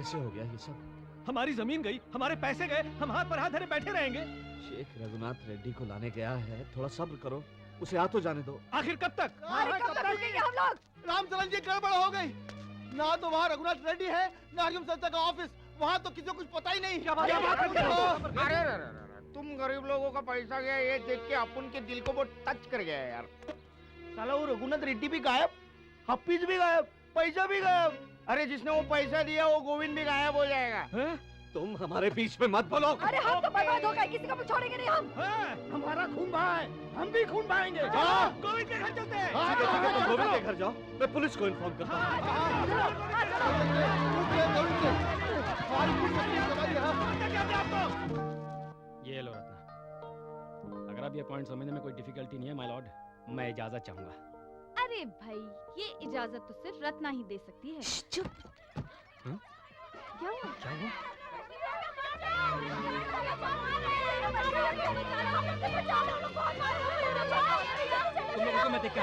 कैसे हो गया ये सब? हमारी जमीन गई, हमारे पैसे गए, हम हाथ पर हाथ धरे बैठे रहेंगे। शेख रघुनाथ रेड्डी को लाने गया है, थोड़ा सब्र करो, उसे आ तो जाने दो। आखिर कब तक? कब तक रुकेंगे हम लोग? रामचरण जी, गड़बड़ हो गई। ना तो वहाँ रघुनाथ रेड्डी है, ना हरिओम संस्था का ऑफिस। वहाँ तो किसी को कुछ पता ही नहीं। क्या बात करते हो? अरे तुम गरीब लोगों का पैसा गया ये देख के अपन के दिल को वो टच कर गया यार। साला वो रघुनाथ रेड्डी भी गायब, हफीज भी गायब, पैसा भी गायब। अरे जिसने वो पैसा दिया वो गोविंद भी गायब हो जाएगा। तुम हमारे बीच में मत बोलो। अरे हम तो बर्बाद हो गए, किसी को भी छोड़ेंगे नहीं हम। हमारा खून बहा है, हम भी खून बहाएंगे। गोविंद के घर चलते हैं। गोविंद के घर जाओ, मैं पुलिस को इन्फॉर्म करता हूँ। ये लो रत्ना, अगर अब ये पॉइंट समझने में कोई डिफिकल्टी नहीं है माय लॉर्ड, मैं इजाजत चाहूंगा। अरे भाई, ये इजाजत तो सिर्फ रत्ना ही दे सकती है। चुप। क्या हुआ? तुम लोगों को मैं देख क्या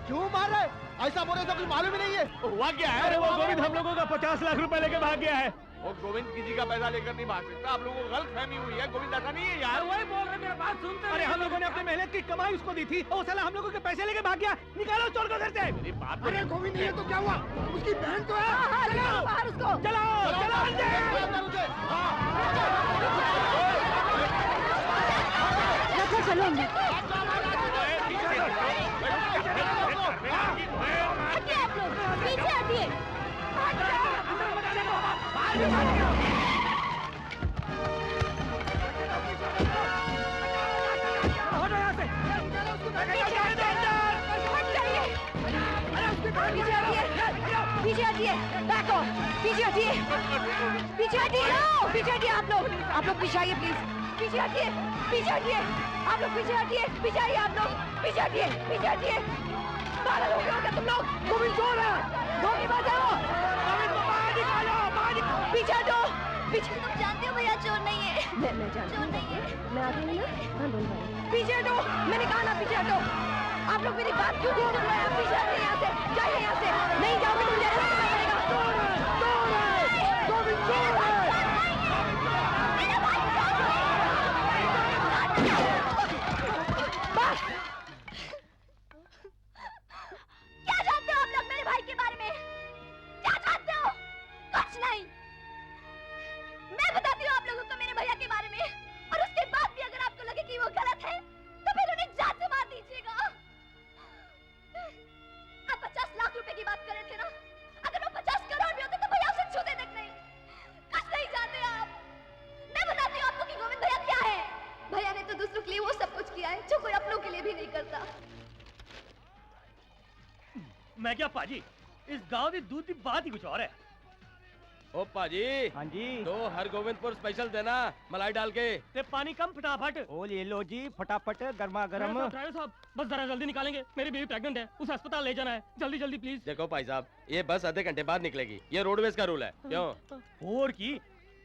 क्यों मार रहे? ऐसा बोले तो कुछ मालूम ही नहीं है। हुआ क्या है? अरे वो गोविंद हम लोगों का 50 लाख रुपए लेके भाग गया है। वो गोविंद किसी का पैसा लेकर नहीं भाग सकता। आप लोगों को गलत फहमी हुई है। गोविंद ऐसा नहीं है यार। वही बोल रहे, मेरा बात सुनते। अरे हम लोगों ने अपनी मेहनत की कमाई उसको दी थी, और साला हम लोगों के पैसे लेके भाग गया। निकालो चोर को घर से। मेरी बात अरे गोविंद नहीं है तो क्या हुआ? उसकी बहन तो है। बाहर उसको। चलो चलो चलो पीछे हटिए। पीछे हटिए, बैक ऑफ, पीछे हटिए, पीछे हटिए, पीछे हटिए आप लोग पीछे आइए प्लीज, पीछे हटिए, आप लोग पीछे हटिए, पीछे आइए आप लोग, पीछे हटिए, पागल हो गए हो क्या तुम लोग? गोविंद चोर है, गोविंद बचाओ, पीछे हटो, पीछे। तुम जानते हो भैया चोर नहीं है। मैं जानती हूँ, मैं आती हूँ ना, हाँ बोल रहा हूँ। पीछे हटो, मैंने कहा ना पीछे हटो। आप लोग मेरी बात क्यों सुन रहे हैं? पीछे हटिए यहाँ से, जाइए यहाँ से, नहीं जाओगे तो मुझे ऐसा करना पड़ेगा। गोविंद चोर है। बस। क्या जानते हो आप लोग मेरे भाई के बारे में? क्या जानते हो? कुछ नहीं। मैं बताती हूँ आप लोगों को मेरे भैया के बारे में, और उसके बाद भी अगर आपको लगे कि वो गलत है तो फिर उन्हें जान से मार दीजिएगा। आप 50 लाख रुपए की बात कर रहे थे ना? अगर वो 50 करोड़ भी होते तो भैया उसे छूते तक नहीं। कुछ नहीं जानते आप। मैं बताती हूँ आपको कि गोविंद भैया क्या है। भैया ने तो दूसरों के लिए वो सब कुछ किया है जो कोई अपनों के लिए भी नहीं करता। मैं क्या पाजी, इस गांव की दूध की बात ही कुछ और है। ओ पाजी, हाँ जी, दो हर गोविंदपुर स्पेशल देना, मलाई डाल के। ते पानी कम फटाफट। ओ ये लो जी, फटाफट गर्मा गर्म। ड्राइवर साहब बस जरा जल्दी निकालेंगे, मेरी बीवी प्रेग्नेंट है, उसे अस्पताल ले जाना है, जल्दी जल्दी प्लीज। देखो भाई साहब, ये बस आधे घंटे बाद निकलेगी, ये रोडवेज का रूल है। क्यों? और की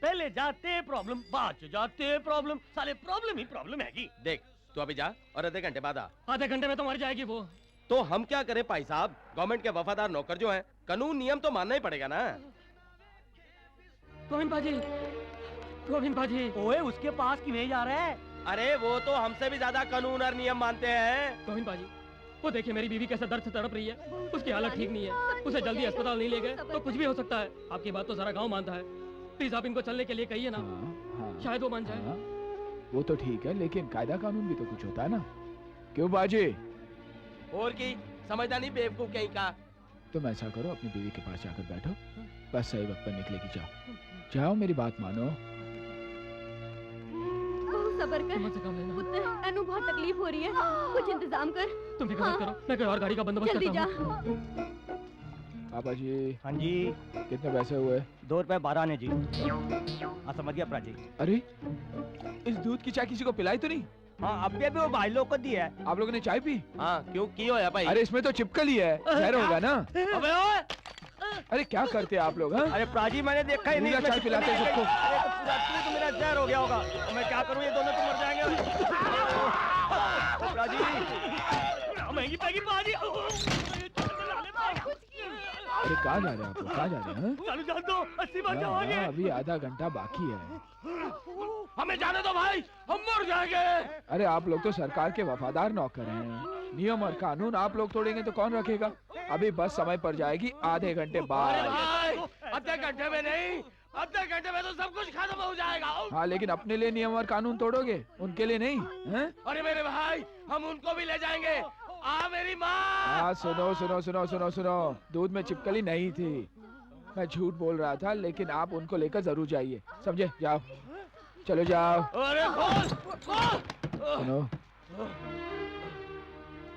पहले जाते प्रॉब्लम, बाद जाते प्रॉब्लम, साले प्रॉब्लम ही प्रॉब्लम है जी। देख तू अभी जा और आधे घंटे बाद आ। आधे घंटे में तो मर जाएगी वो। तो हम क्या करें भाई साहब, गवर्नमेंट के वफादार नौकर जो हैं, कानून नियम तो मानना ही पड़ेगा ना। गोविंद पाजी, ओए उसके पास क्यों जा रहा है? अरे वो तो हमसे भी ज्यादा कानून और नियम मानते हैं। गोविंद पाजी, वो देखिए मेरी बीवी कैसे दर्द से तड़प रही है, उसकी हालत ठीक नहीं है, उसे जल्दी अस्पताल नहीं ले गए तो कुछ भी हो सकता है। आपकी बात तो सारा गांव मानता है, प्लीज आप इनको चलने के लिए कहिए ना। शायद वो मान जाए। वो तो ठीक है, लेकिन कायदा कानून भी तो कुछ होता है ना। क्यों बाजी? और की समझता नहीं बेवकूफ कहीं का। तुम ऐसा करो, अपनी बीवी के पास जाकर बैठो, बस सही वक्त पर निकलेगी। जाओ जाओ, मेरी बात मानो। सबर कर, पुत्र, अनु बहुत तकलीफ हो रही है, कुछ इंतजाम कर। तुम फिक्र मत करो, मैं कोई और गाड़ी का बंदोबस्त जल्दी करता जा। हूँ। पापा जी। हाँ जी। कितने पैसे हुए? 2 रुपए 12 आने जी। हाँ समझ गया प्राची। अरे इस दूध की चाय किसी को पिलाई तो नहीं? हाँ अभी अभी वो भाई लोग को दिया है। आप लोगों ने चाय पी? हाँ क्यों की हो या भाई? अरे इसमें तो चिपकली है, जहर होगा ना। अबे ओए! अरे क्या करते हैं आप लोग? हाँ अरे प्राजी मैंने देखा ही नहीं। पूरा चाय पिलाते हैं सबको। अरे तो पूरा तो मेरा जहर हो गया होगा। तो मैं क्या करूँ, ये दोनों तो मर जाएंगे। प्राजी महंगी महंगी पानी। अरे कहाँ जा रहे हैं आप लोग? कहाँ जा रहे हैं? चालू जान दो, 80 बार जाओगे। अभी आधा घंटा बाकी है। हमें जाने दो भाई, हम मर जाएंगे। अरे आप लोग तो सरकार के वफादार नौकर हैं। नियम और कानून आप लोग तोड़ेंगे तो कौन रखेगा? अभी बस समय पर जाएगी आधे घंटे बाद। अरे भाई, आधे घंटे में नहीं, आधे घंटे में तो सब कुछ खत्म हो जाएगा। हाँ लेकिन अपने लिए नियम और कानून तोड़ोगे, उनके लिए नहीं हैं? अरे मेरे भाई, हम उनको भी ले जाएंगे। मेरी माँ। हाँ सुनो सुनो सुनो सुनो सुनो, दूध में चिपकली नहीं थी। मैं झूठ बोल रहा था, लेकिन आप उनको लेकर जरूर जाइए, समझे? जाओ, चलो जाओ। अरे सुनो,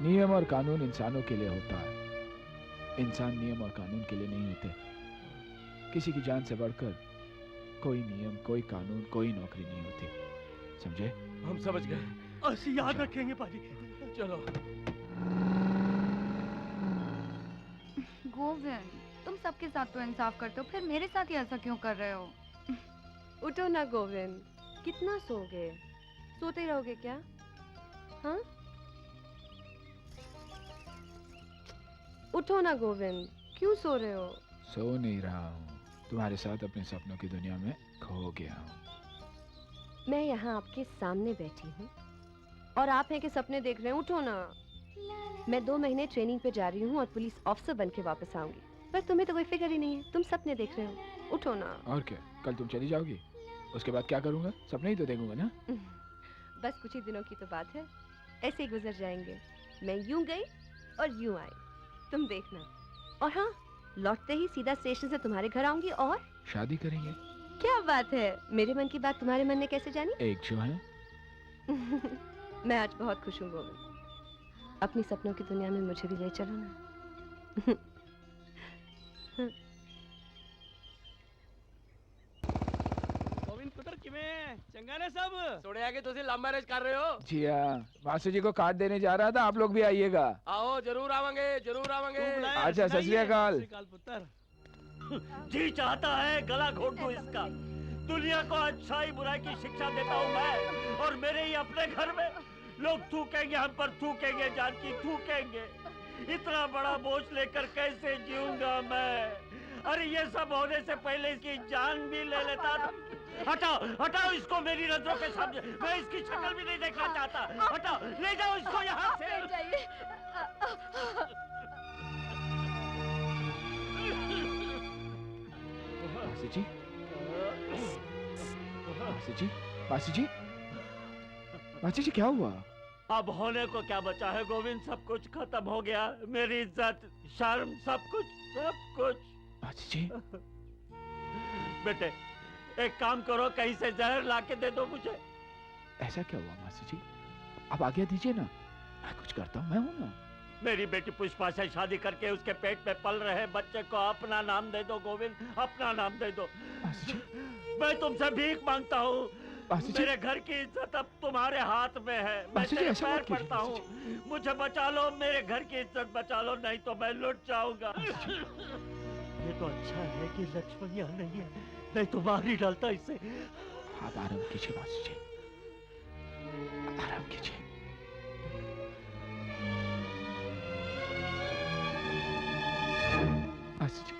नियम और कानून इंसानों के लिए होता है, इंसान नियम और कानून के लिए नहीं होते। किसी की जान से बढ़कर कोई नियम, कोई कानून, कोई नौकरी नहीं होती, समझे? हम समझ गए, असली याद रखेंगे पाजी। चलो। गोविंद, तुम सबके साथ तो इंसाफ करते हो, फिर मेरे साथ ही ऐसा क्यों कर रहे हो? उठो ना गोविंद, कितना सोओगे? सोते रहोगे क्या? हाँ? उठो ना गोविंद, क्यों सो रहे हो? सो नहीं रहा हूँ, तुम्हारे साथ अपने सपनों की दुनिया में खो गया हूँ। मैं यहाँ आपके सामने बैठी हूँ और आप हैं कि सपने देख रहे हैं। उठो ना। मैं 2 महीने ट्रेनिंग पे जा रही हूँ और पुलिस ऑफिसर बन के वापस आऊंगी, पर तुम्हें तो कोई फिक्र ही नहीं है, तुम सपने देख रहे हो। उठो ना। और क्या, कल तुम चली जाओगी, उसके बाद क्या करूँगा? सपने ही तो देखूंगा ना। बस कुछ ही दिनों की तो बात है, ऐसे ही गुजर जाएंगे। मैं यूं गई और यूं आई, तुम देखना। और हाँ, लौटते ही सीधा स्टेशन से तुम्हारे घर आऊंगी और शादी करेंगे। क्या बात है, मेरे मन की बात तुम्हारे मन ने कैसे जानी? एक जो है। मैं आज बहुत खुश हूँ गोविंद, अपनी सपनों की दुनिया में मुझे भी ले चलो ना। गोविंद पुत्र किमें चंगा ने सब थोड़े आगे तुसी लव मैरिज कर रहे हो? जी हाँ, मासी जी को कार्ड देने जा रहा था, आप लोग भी आइएगा। आओ, जरूर आवांगे, जरूर आवांगे। अच्छा, सत श्री अकाल। पुत्र जी चाहता है गला घोट दूं इसका। दुनिया को अच्छाई बुराई की शिक्षा देता हूँ मैं, और मेरे ही अपने घर में लोग थूकेंगे, हम पर थूकेंगे, जानकी थूकेंगे। इतना बड़ा बोझ लेकर कैसे जीऊंगा मैं? अरे ये सब होने से पहले इसकी जान भी ले लेता था। हटाओ हटाओ इसको मेरी नजरों के सामने, मैं इसकी शक्ल भी नहीं देखना चाहता। हटाओ, ले जाओ इसको यहाँ से। मासी जी, मासी जी, मासी जी, मासी जी, क्या हुआ? अब होने को क्या बचा है गोविंद? सब कुछ खत्म हो गया, मेरी इज्जत, शर्म, सब कुछ, सब कुछ। मासी जी, बेटे एक काम करो, कहीं से जहर लाके दे दो मुझे। ऐसा क्या हुआ मासी जी? आप आज्ञा दीजिए ना, मैं कुछ करता हूँ, मैं हूँ ना। मेरी बेटी पुष्पा से शादी करके उसके पेट में पल रहे बच्चे को अपना नाम दे दो गोविंद, अपना नाम दे दो। मासी जी, मैं तुमसे भीख मांगता हूँ, मासी जी, मेरे घर की इज्जत अब तुम्हारे हाथ में है। मैं मासी जी, तेरे ऐसा पैर मत कीजिए, पड़ता हूँ, मासी मुझे बचा लो, मेरे घर की इज्जत बचा लो, नहीं तो मैं लुट जाऊंगा। ये तो अच्छा है कि लक्ष्मण यहाँ नहीं है, नहीं तो मार ही डालता इसे। आप आराम कीजिए मासी जी, आराम कीजिए। मासी जी,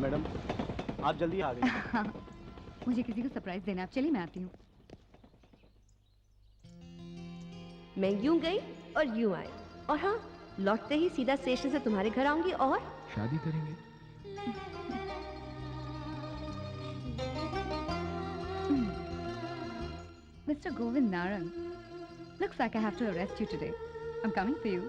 मैडम आप जल्दी आ गए। हाँ, मुझे किसी को सरप्राइज देना है, चलिए मैं आती हूँ। मैं यूं गई और यूं आई, और हाँ, लौटते ही सीधा स्टेशन से तुम्हारे घर आऊंगी और शादी करेंगे। Mr. Govind Narang, looks like I have to arrest you today. I'm coming for you.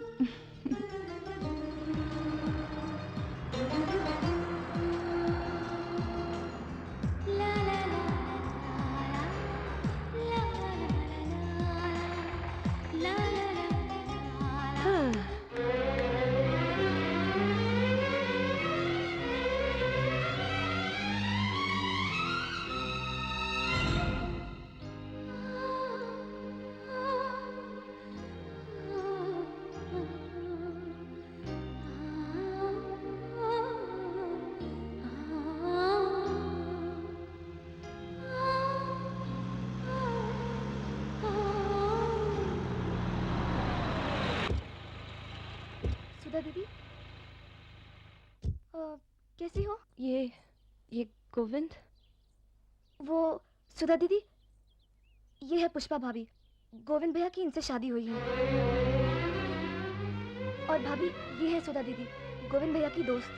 सुधा दीदी, कैसी हो? ये गोविंद। वो सुधा दीदी, ये है पुष्पा भाभी। गोविंद भैया की इनसे शादी हुई है। और भाभी, ये है सुधा दीदी, गोविंद भैया की दोस्त।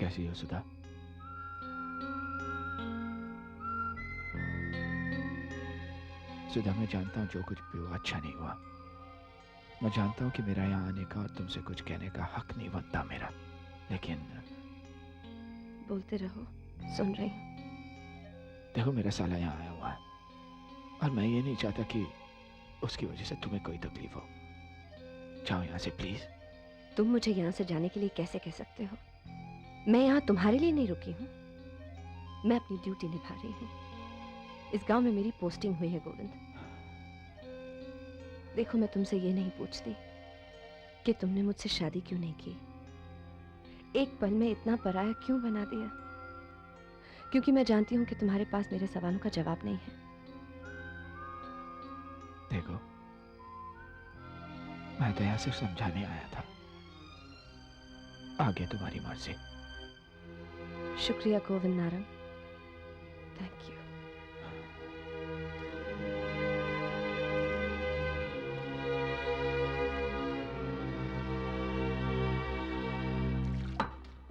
कैसी हो सुधा? सुधा, मैं जानता हूँ जो कुछ भी हुआ अच्छा नहीं हुआ। मैं जानता हूँ कि मेरा यहाँ आने का और तुमसे कुछ कहने का हक नहीं बनता मेरा, लेकिन बोलते रहो, सुन रही हूँ। देखो, मेरा साला यहाँ आया हुआ है और मैं ये नहीं चाहता कि उसकी वजह से तुम्हें कोई तकलीफ हो। जाओ यहाँ से प्लीज। तुम मुझे यहाँ से जाने के लिए कैसे कह सकते हो? मैं यहाँ तुम्हारे लिए नहीं रुकी हूँ, मैं अपनी ड्यूटी निभा रही हूँ। इस गांव में मेरी पोस्टिंग हुई है गोविंद। देखो, मैं तुमसे ये नहीं पूछती कि तुमने मुझसे शादी क्यों नहीं की, एक पल में इतना पराया क्यों बना दिया, क्योंकि मैं जानती हूँ कि तुम्हारे पास मेरे सवालों का जवाब नहीं है। देखो, मैं तो यहाँ सिर्फ समझाने आया था, आगे तुम्हारी मर्जी। शुक्रिया गोविंद नारंग, थैंक यू।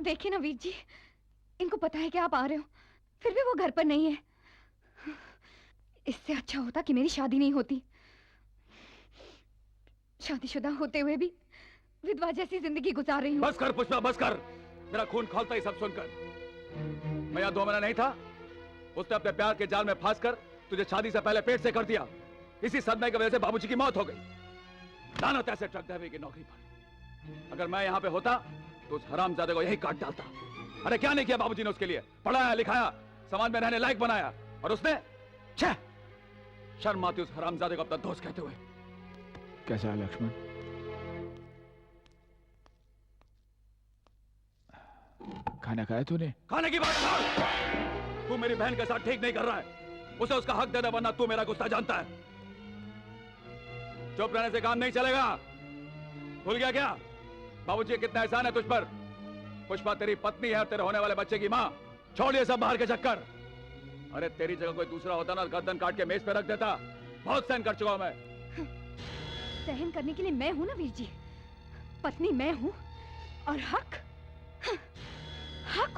देखिए ना वीर जी, इनको पता है कि आप आ रहे हो, फिर भी वो घर पर नहीं है। इससे अच्छा होता कि मेरी शादी नहीं होती। शादीशुदा होते हुए भी विधवा जैसी जिंदगी गुजार रही हूँ। बस कर पुष्पा, बस कर। मेरा खून खौलता ही सब सुनकर। मैं यहाँ 2 महीना नहीं था, उसने अपने प्यार के जाल में फांस कर तुझे शादी से पहले पेट से कर दिया। इसी सदमे की वजह से बाबूजी की मौत हो गई। लानत ऐसे ट्रक ड्राइवर की नौकरी पर। अगर मैं यहाँ पे होता तो उस हरामजादे को यही काट डालता। अरे क्या नहीं किया बाबूजी ने उसके लिए? पढ़ाया लिखाया, समाज में रहने लायक बनाया, और उसने छह शर्म आती उस हरामजादे को अपना दोस्त कहते हुए। कैसा है लक्ष्मण? खाना खाया तूने? खाने की बात छोड़। तू मेरी बहन के साथ ठीक नहीं कर रहा है। उसे उसका हक दे दे, वरना तू मेरा गुस्सा जानता है। चुप रहने से काम नहीं चलेगा। भूल गया क्या बाबूजी कितना एहसान है तुझ पर? पुष्पा तेरी पत्नी है, तेरे होने वाले बच्चे की माँ। छोड़ ये सब बाहर के चक्कर। अरे तेरी जगह कोई दूसरा होता ना, गर्दन काट के मेज पे रख देता। बहुत सहन कर चुका हूं मैं। सहन करने के लिए मैं हूं ना वीर जी, पत्नी मैं हूं, और हक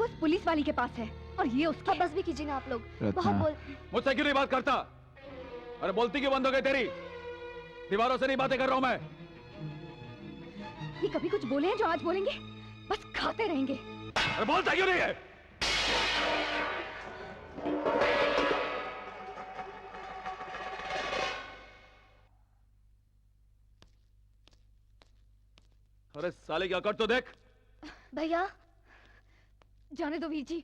उस पुलिस वाली के पास है, और ये उसका। बस भी कीजिए ना आप लोग, बहुत बोल। मुझसे क्यों नहीं बात करता? अरे बोलती क्यों बंद हो गई तेरी? दीवारों से नहीं बातें कर रहा हूं मैं। ये कभी कुछ बोले हैं जो आज बोलेंगे? बस खाते रहेंगे। अरे बोलता क्यों नहीं है? अरे साले क्या कर तो देख। भैया जाने दो वीर जी,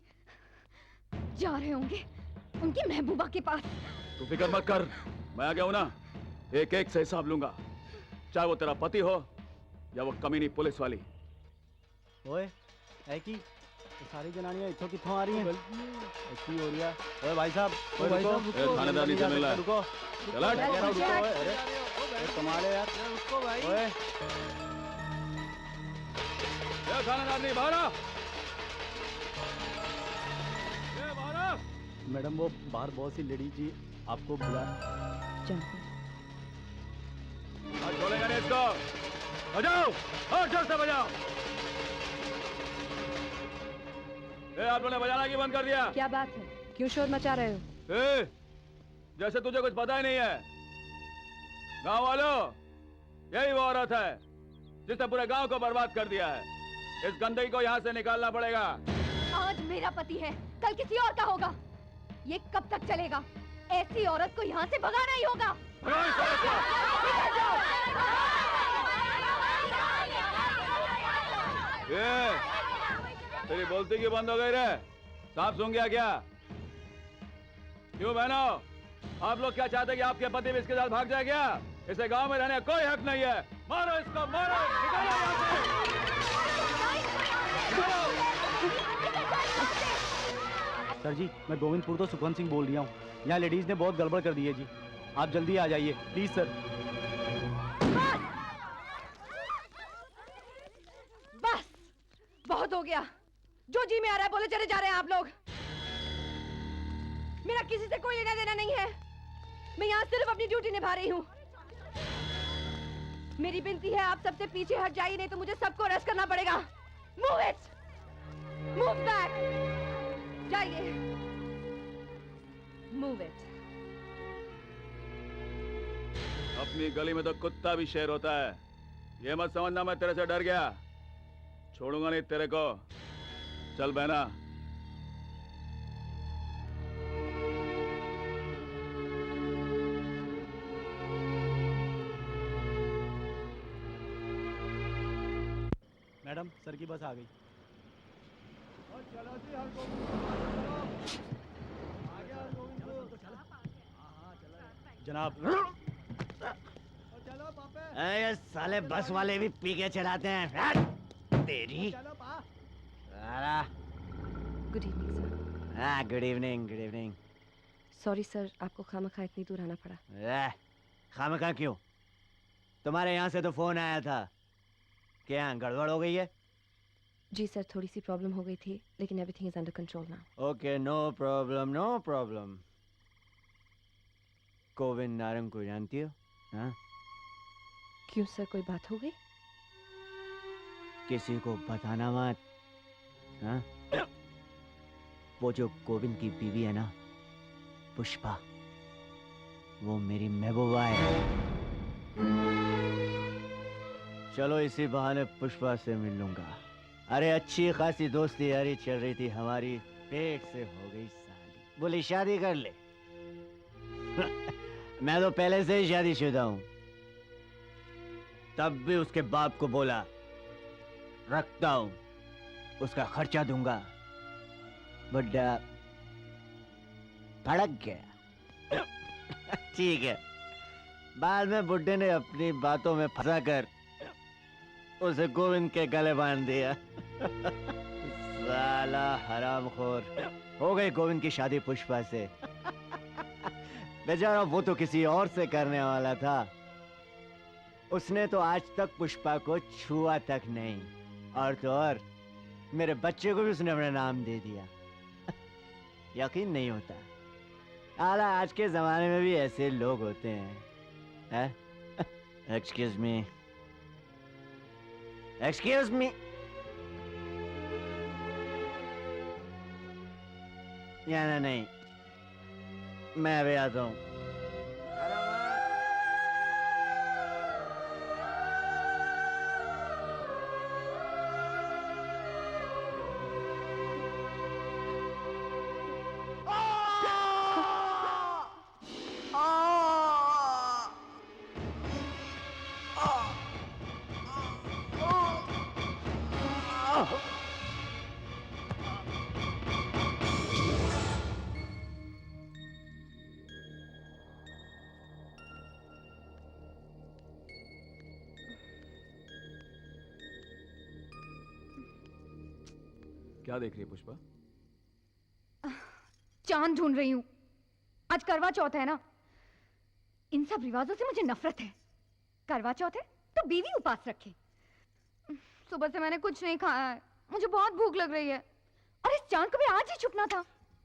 जा रहे होंगे उनकी महबूबा के पास। तू फिक्र मत कर, मैं आ गया हूं ना। एक एक से हिसाब लूंगा, चाहे वो तेरा पति हो या वो कमीनी पुलिस वाली। ओए ऐ की सारी जनानियां इथों किथों आ रही हैं? ऐसी हो रही है। ओए भाई साहब, ओए रुको। थानेदार नीचे मिल रहा है। रुको चला रुको। अरे कमाल है यार। रुको भाई। ओए थानेदार नहीं, बाहर आ। मैडम वो बाहर बहुत सी लेडीज जी आपको बुला। आज बोलेगा नहीं इसको। बजाओ और जोर से बजाओ। आप लोगों ने बजाना क्यों बंद कर दिया? क्या बात है, क्यों शोर मचा रहे हो? जैसे तुझे कुछ पता ही नहीं है। गांव वालों, यही वो औरत है जिसने पूरे गांव को बर्बाद कर दिया है। इस गंदगी को यहाँ से निकालना पड़ेगा। आज मेरा पति है, कल किसी और का होगा। ये कब तक चलेगा? ऐसी औरत को यहाँ से भगाना ही होगा। तेरी बोलती क्यों बंद हो गई रे? सांप सूंघ गया क्या? क्यों बहनों, आप लोग क्या चाहते कि आपके पति भी इसके साथ भाग जाए क्या? इसे गांव में रहने का कोई हक नहीं है। मारो इसको, मारो, निकालो यहाँ से। सर जी, मैं गोविंदपुर तो सुखवंत सिंह बोल रहा हूँ। यहाँ लेडीज ने बहुत गड़बड़ कर दी है जी। आप जल्दी आ जाइए प्लीज सर। बस बहुत हो गया। जो जी में आ रहा है बोले चले जा रहे हैं आप लोग। मेरा किसी से कोई लेना देना नहीं है। मैं यहाँ सिर्फ अपनी ड्यूटी निभा रही हूँ। मेरी विनती है आप सबसे पीछे हट जाइए, नहीं तो मुझे सबको अरेस्ट करना पड़ेगा। मूव इट, मूव बैक, जाइए, मूव इट। अपनी गली में तो कुत्ता भी शेर होता है। ये मत समझना मैं तेरे से डर गया। छोड़ूंगा नहीं तेरे को। चल बहना। मैडम, सर की बस आ गई। जनाब। ये साले बस वाले भी पी के चलाते हैं। तेरी गुड इवनिंग सर। हाँ, good evening, good evening. Sorry sir, आपको खामखा इतनी दूर आना पड़ा। खामखा क्यों? तुम्हारे यहाँ से तो फोन आया था कि यहाँ गड़बड़ हो गई है। जी सर, थोड़ी सी प्रॉब्लम हो गई थी, लेकिन everything is under control now. Okay, no problem, no problem. Govind Narang को जानती हो? हाँ? क्यों सर, कोई बात हो गई? किसी को बताना मत। हाँ? वो जो गोविंद की बीवी है ना, पुष्पा, वो मेरी महबूबा है। चलो इसी बहाने पुष्पा से मिल लूंगा। अरे अच्छी खासी दोस्ती यारी चल रही थी हमारी, पेट से हो गई साली। बोली शादी कर ले। मैं तो पहले से ही शादीशुदा हूं। तब भी उसके बाप को बोला रखता हूं, उसका खर्चा दूंगा। बुड्ढा भड़क गया। ठीक है, बाद में बुड्ढे ने अपनी बातों में फंसाकर उसे गोविंद के गले बांध दिया। साला हरामखोर। हो गई गोविंद की शादी पुष्पा से। बेचारा वो तो किसी और से करने वाला था। उसने तो आज तक पुष्पा को छुआ तक नहीं, और तो और मेरे बच्चे को भी उसने अपना नाम दे दिया। यकीन नहीं होता। आला आज के जमाने में भी ऐसे लोग होते हैं। Excuse me, excuse me. या नहीं, मैं अभी आता हूँ। क्या देख रही है पुष्पा? चांद ढूंढ रही हूँ। आज करवा चौथ है ना, इन सब रिवाजों से मुझे नफरत है। करवा चौथ है तो बीवी उपास रखे। सुबह से मैंने कुछ नहीं खाया है, मुझे बहुत भूख लग रही है, और इस चांद को भी आज ही छुपना था।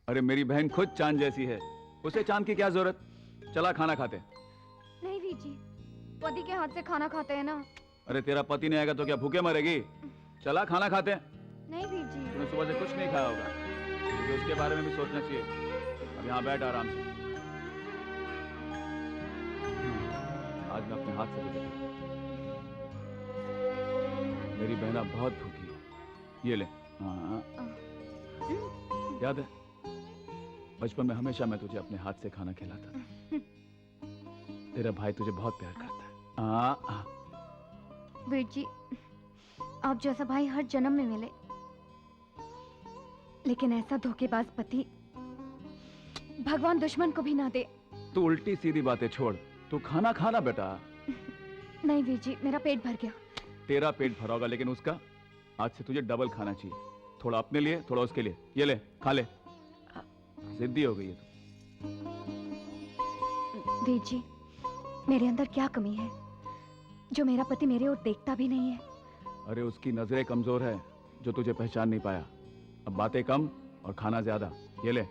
अरे मेरी बहन खुद चांद जैसी है, उसे चांद की क्या जरूरत? चला खाना खाते। नहीं वीर जी, पति के हाथ से खाना खाते हैं ना। अरे तेरा पति नहीं आएगा तो क्या भूखे मरेगी? चला खाना खाते। नहीं वीर जी, तूने सुबह से कुछ नहीं खाया होगा, तो उसके बारे में भी सोचना चाहिए। अब यहाँ बैठ आराम से। आज मैं अपने हाथ से भी देखा। मेरी बहना बहुत भूखी है। ये ले। हाँ, याद है बचपन में हमेशा मैं तुझे अपने हाथ से खाना खिलाता था। तेरा भाई तुझे बहुत प्यार करता है। वीर जी, आप जैसा भाई हर जन्म में मिले, लेकिन ऐसा धोखेबाज पति भगवान दुश्मन को भी ना दे। तू उल्टी सीधी बातें छोड़, तू खाना खाना बेटा। नहीं वीर जी, मेरा पेट भर गया। तेरा पेट भरा होगा, लेकिन उसका आज से तुझे डबल खाना चाहिए। थोड़ा अपने लिए, थोड़ा उसके लिए। ये ले, खा ले। जिद्दी हो गई है तू। वीर जी, मेरे अंदर क्या कमी है जो मेरा पति मेरे ओर देखता भी नहीं है? अरे उसकी नजरें कमजोर है जो तुझे पहचान नहीं पाया। अब बातें कम और खाना ज्यादा। ये ले।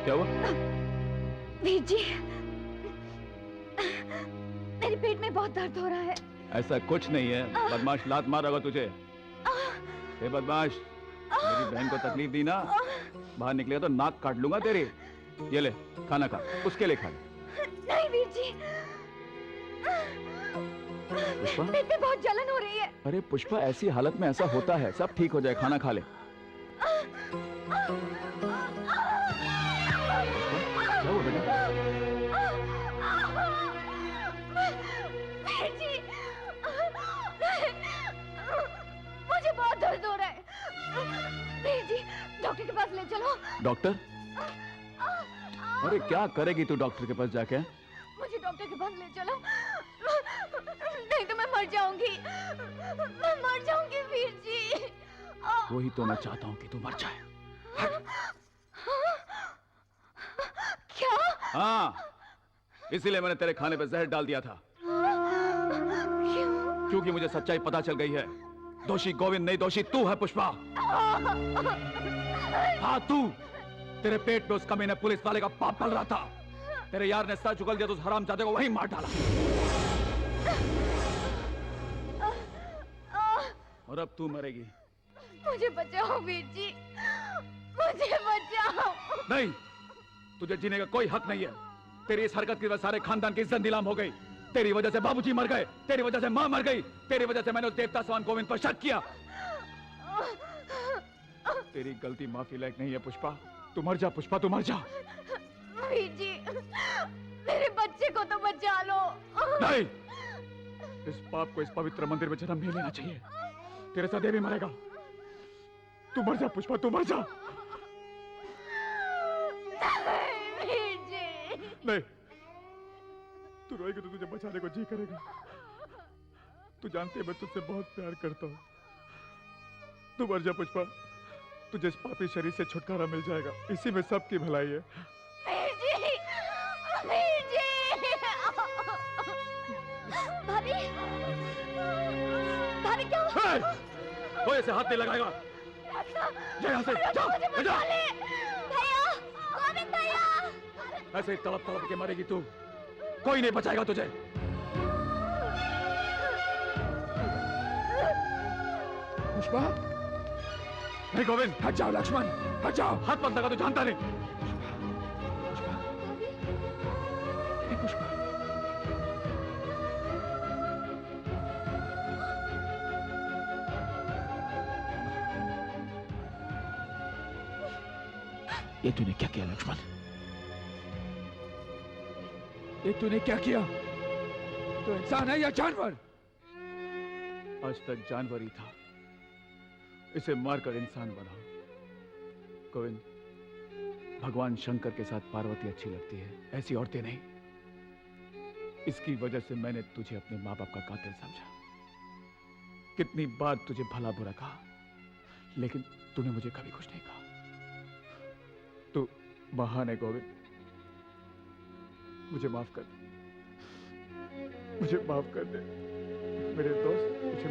क्या हुआ? वीर जी, मेरे पेट में बहुत दर्द हो रहा है। ऐसा कुछ नहीं है, बदमाश लात मारेगा तुझे। ए बदमाश, मेरी बहन को तकलीफ दी ना, बाहर निकलेगा तो नाक काट लूंगा तेरी। ये ले, खाना खा, उसके लिए खा ले। नहीं वीर जी, पुष्पा? पेट में बहुत जलन हो रही है। अरे पुष्पा, ऐसी हालत में ऐसा होता है, सब ठीक हो जाए, खाना खा ले। क्या हुआ बेटा? वीर जी, मुझे बहुत दर्द हो रहा है। वीर जी, डॉक्टर के पास ले चलो। डॉक्टर? अरे क्या करेगी तू डॉक्टर के पास जाके? मुझे डॉक्टर के पास ले चलो, नहीं तो मैं मर जाऊंगी। मैं मर जाऊंगी वीर जी। वही तो मैं चाहता हूँ कि तू मर जाए। क्या? हाँ, इसीलिए मैंने तेरे खाने पे जहर डाल दिया था। क्यों? क्योंकि मुझे सच्चाई पता चल गई है। दोषी गोविंद नहीं, दोषी तू है पुष्पा। हाँ तू। तेरे पेट में उस कमीने पुलिस वाले का पाप पल रहा था। तेरे यार ने सच उगल दिया तो उस हरामजादे को वहीं मार डाला। और अब तू मरेगी। मुझे बचाओ वीर जी, मुझे बचाओ। नहीं, तुझे जीने का कोई हक नहीं है। तेरी इस हरकत की वजह से सारे खानदान की इज्जत नीलाम हो गई। तेरी वजह से बाबूजी मर गए, तेरी वजह से माँ मर गई, तेरी वजह से मैंने उस देवता समान गोविंद पर शक किया। तेरी गलती माफी लायक नहीं है पुष्पा। तू मर जा पुष्पा, तू मर जा। वीर जी, मेरे बच्चे को तो बचा लो। नहीं, इस पाप को इस पवित्र मंदिर में जन्म नहीं लेना चाहिए। तेरे साथ देवी मरेगा। तू मर जा पुष्पा, तू मर जा। वीर जी। नहीं, तू रोएगी तो तुझे बचाने को जी करेगा। तू जानती है मैं तुझसे बहुत प्यार करता हूँ। तू मर जा पुष्पा, तुझे इस पापी शरीर से छुटकारा मिल जाएगा। इसी में सबकी भलाई है। वीर जी, वीर जी। भाभी, भाभी क्या हुआ? कोई ऐसे हाथ नहीं लगाएगा। जा यहाँ से, जा, जा। भैया, गोविंद भैया। ऐसे ही तड़प तड़प के मरेगी तू। कोई नहीं बचाएगा तुझे। पुष्पा? नहीं गोविंद, हट जाओ लक्ष्मण, हट जाओ। हाथ मत लगा, तू जानता नहीं। पुष्पा, पुष्पा। ये तूने क्या किया लक्ष्मण? ये तूने क्या किया? तो इंसान है या जानवर? आज तक जानवर ही था, इसे मारकर इंसान बना। गोविंद, भगवान शंकर के साथ पार्वती अच्छी लगती है, ऐसी औरतें नहीं। इसकी वजह से मैंने तुझे अपने माँ बाप का कातिल समझा। कितनी बार तुझे भला बुरा कहा, लेकिन तूने मुझे कभी कुछ नहीं कहा। तू महान है गोविंद, मुझे माफ कर दे, मुझे माफ कर दे मेरे दोस्त, मुझे